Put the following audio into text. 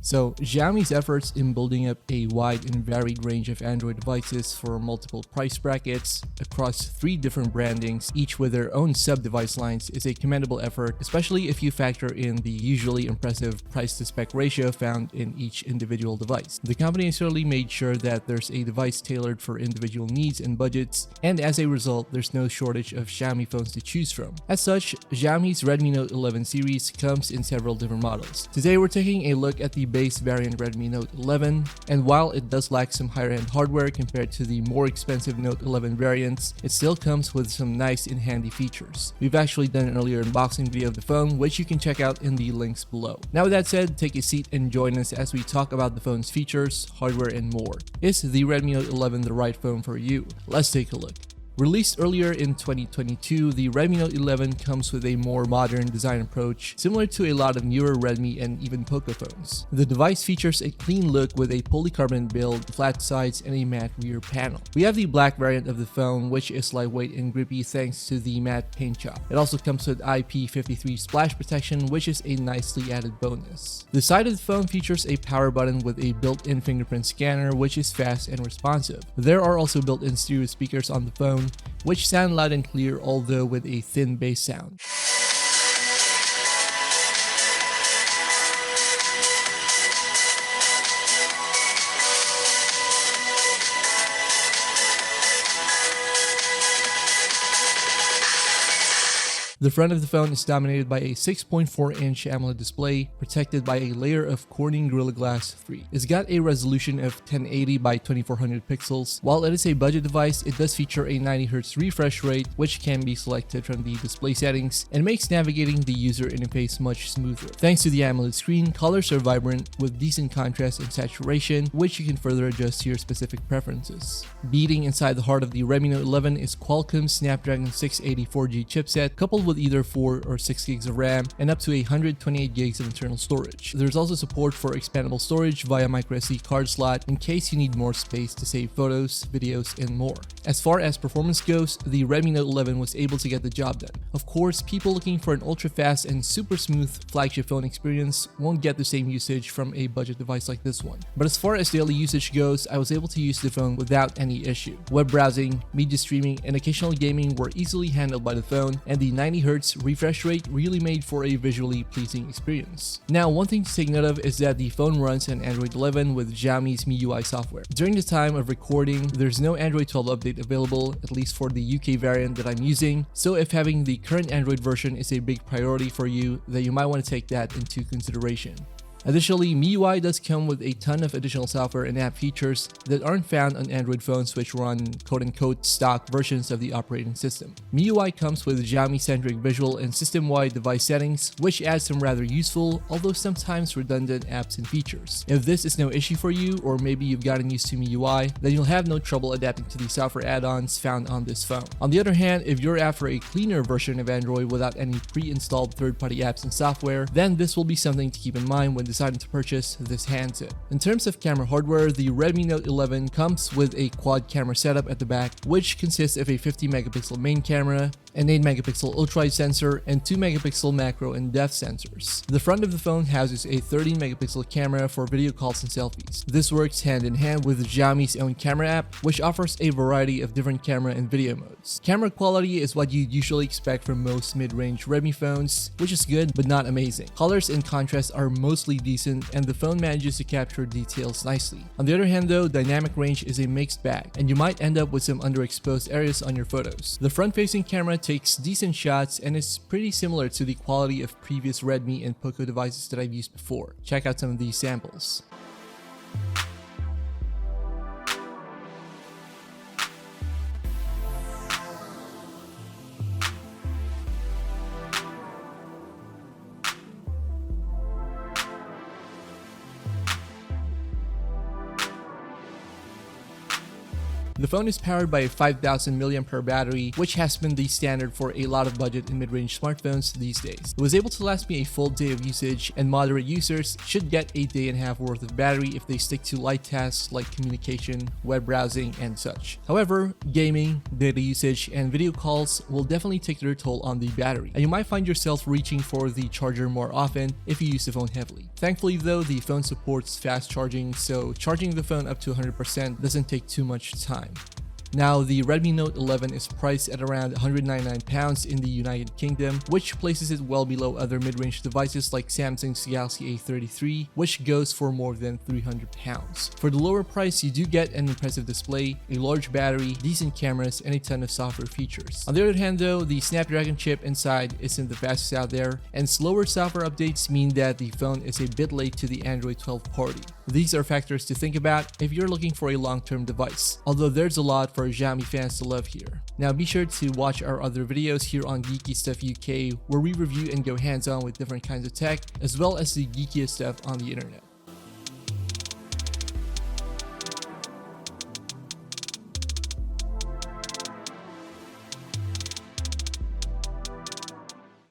So, Xiaomi's efforts in building up a wide and varied range of Android devices for multiple price brackets across 3 different brandings, each with their own sub-device lines, is a commendable effort, especially if you factor in the usually impressive price-to-spec ratio found in each individual device. The company certainly made sure that there's a device tailored for individual needs and budgets, and as a result, there's no shortage of Xiaomi phones to choose from. As such, Xiaomi's Redmi Note 11 series comes in several different models. Today, we're taking a look at the base variant Redmi Note 11, and while it does lack some higher-end hardware compared to the more expensive Note 11 variants, it still comes with some nice and handy features. We've actually done an earlier unboxing video of the phone, which you can check out in the links below. Now with that said, take a seat and join us as we talk about the phone's features, hardware, and more. Is the Redmi Note 11 the right phone for you? Let's take a look. Released earlier in 2022, the Redmi Note 11 comes with a more modern design approach, similar to a lot of newer Redmi and even Poco phones. The device features a clean look with a polycarbonate build, flat sides, and a matte rear panel. We have the black variant of the phone, which is lightweight and grippy thanks to the matte paint job. It also comes with IP53 splash protection, which is a nicely added bonus. The side of the phone features a power button with a built-in fingerprint scanner, which is fast and responsive. There are also built-in stereo speakers on the phone, which sound loud and clear, although with a thin bass sound. The front of the phone is dominated by a 6.4-inch AMOLED display, protected by a layer of Corning Gorilla Glass 3. It's got a resolution of 1080 by 2400 pixels. While it is a budget device, it does feature a 90Hz refresh rate, which can be selected from the display settings and makes navigating the user interface much smoother. Thanks to the AMOLED screen, colors are vibrant with decent contrast and saturation, which you can further adjust to your specific preferences. Beating inside the heart of the Redmi Note 11 is Qualcomm's Snapdragon 680 4G chipset, coupled with either 4 or 6 gigs of RAM and up to 128 gigs of internal storage. There's also support for expandable storage via microSD card slot in case you need more space to save photos, videos, and more. As far as performance goes, the Redmi Note 11 was able to get the job done. Of course, people looking for an ultra-fast and super smooth flagship phone experience won't get the same usage from a budget device like this one. But as far as daily usage goes, I was able to use the phone without any issue. Web browsing, media streaming, and occasional gaming were easily handled by the phone, and the 90Hz refresh rate really made for a visually pleasing experience. Now, one thing to take note of is that the phone runs on Android 11 with Xiaomi's MIUI software. During the time of recording, there's no Android 12 update available, at least for the UK variant that I'm using, so if having the current Android version is a big priority for you, then you might want to take that into consideration. Additionally, MIUI does come with a ton of additional software and app features that aren't found on Android phones which run quote-unquote stock versions of the operating system. MIUI comes with Xiaomi-centric visual and system-wide device settings, which adds some rather useful, although sometimes redundant apps and features. If this is no issue for you, or maybe you've gotten used to MIUI, then you'll have no trouble adapting to the software add-ons found on this phone. On the other hand, if you're after a cleaner version of Android without any pre-installed third-party apps and software, then this will be something to keep in mind when deciding to purchase this handset. In terms of camera hardware, the Redmi Note 11 comes with a quad camera setup at the back, which consists of a 50 megapixel main camera, an 8 megapixel ultra-wide sensor, and 2 megapixel macro and depth sensors. The front of the phone houses a 13 megapixel camera for video calls and selfies. This works hand in hand with Xiaomi's own camera app, which offers a variety of different camera and video modes. Camera quality is what you'd usually expect from most mid-range Redmi phones, which is good but not amazing. Colors and contrast are mostly decent, and the phone manages to capture details nicely. On the other hand though, dynamic range is a mixed bag, and you might end up with some underexposed areas on your photos. The front-facing camera takes decent shots and is pretty similar to the quality of previous Redmi and Poco devices that I've used before. Check out some of these samples. The phone is powered by a 5000 mAh battery, which has been the standard for a lot of budget and mid-range smartphones these days. It was able to last me a full day of usage, and moderate users should get a day and a half worth of battery if they stick to light tasks like communication, web browsing, and such. However, gaming, data usage, and video calls will definitely take their toll on the battery, and you might find yourself reaching for the charger more often if you use the phone heavily. Thankfully though, the phone supports fast charging, so charging the phone up to 100% doesn't take too much time. Now, the Redmi Note 11 is priced at around £199 in the United Kingdom, which places it well below other mid-range devices like Samsung's Galaxy A33, which goes for more than £300. For the lower price, you do get an impressive display, a large battery, decent cameras, and a ton of software features. On the other hand though, the Snapdragon chip inside isn't the fastest out there, and slower software updates mean that the phone is a bit late to the Android 12 party. These are factors to think about if you're looking for a long-term device, although there's a lot for Xiaomi fans to love here. Now be sure to watch our other videos here on Geeky Stuff UK, where we review and go hands-on with different kinds of tech, as well as the geekiest stuff on the internet.